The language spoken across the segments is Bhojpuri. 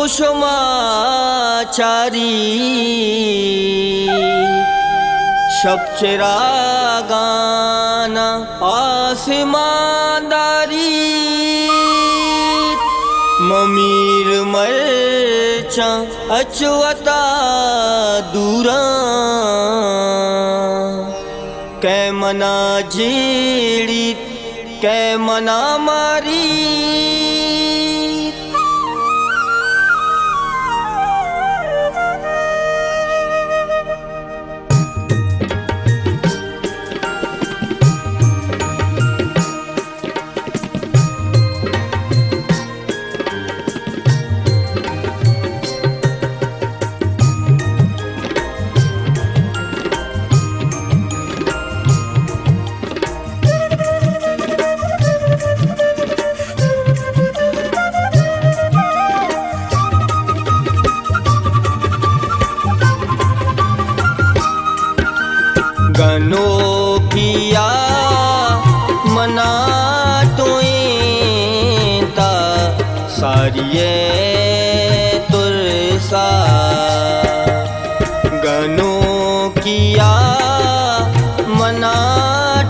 कुसुमाचारी शबचिरागाना आसमानदारी ममीर मरचा अचवता दूरा कै मना जेड़ी कै मना मारी गनो किया मना तुएता सारिये तुरसा गनो किया मना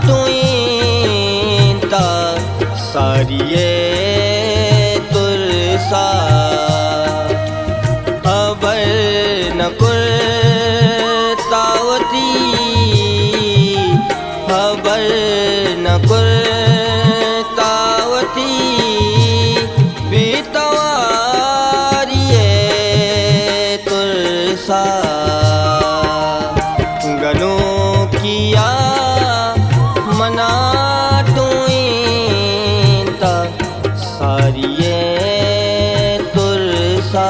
तुएता सारिये तुरसा अबर न कुरतावती खबर न कुरतावती बेतवारिये तुरसा गनो किया मना तुएता सारिये तुरसा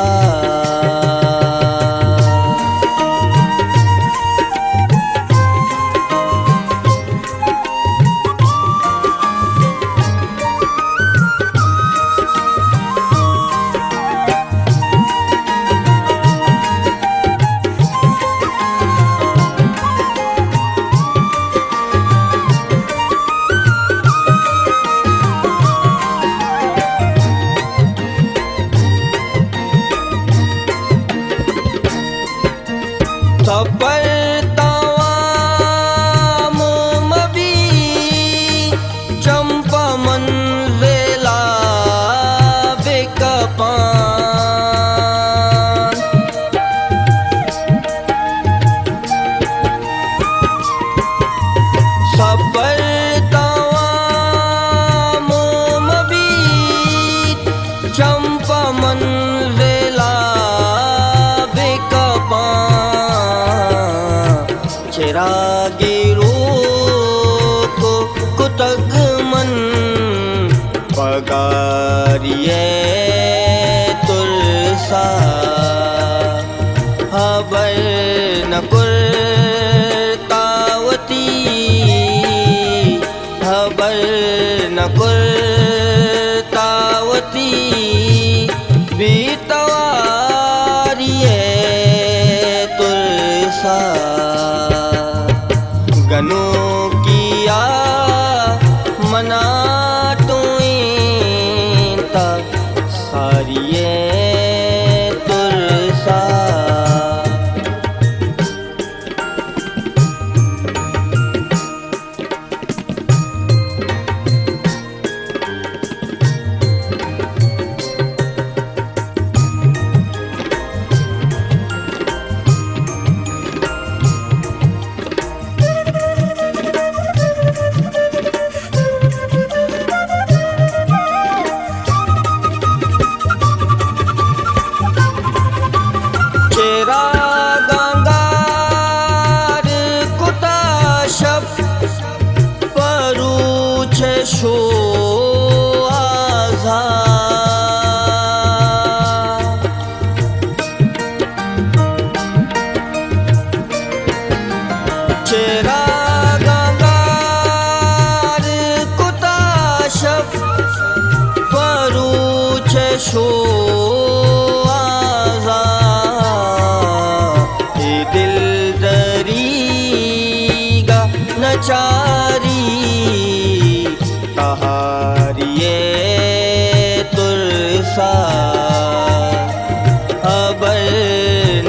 सपरतावा मोमबी चंपा मंजेला बेकपान सपरतावा मोमबी चंपा मंजेला चिरागिरो को कुतगमन पगारिये तुरसा खबर न कुरतावती खबर न कुरतावती बेतवारिये तुरसा गनो किया मना तुएता सारिये तुरसा शो आजा चेरा गंगार कुताशफ परूच शो आजा ये दिल दरीगा नचारी तहारिये तुरसा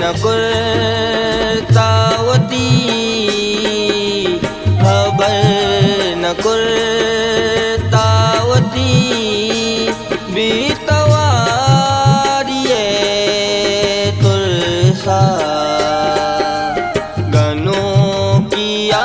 न कुर्तावती खबर न कुर्तावती बीतवारिये तुलसा गनों किया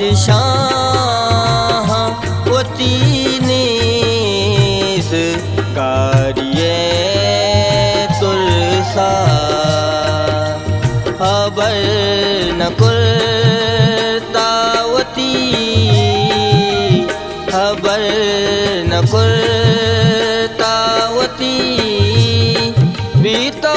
बादशाह वती नेस कारिये तुलसा खबर न कुर्तावती खबर न कुर्तावती बीतो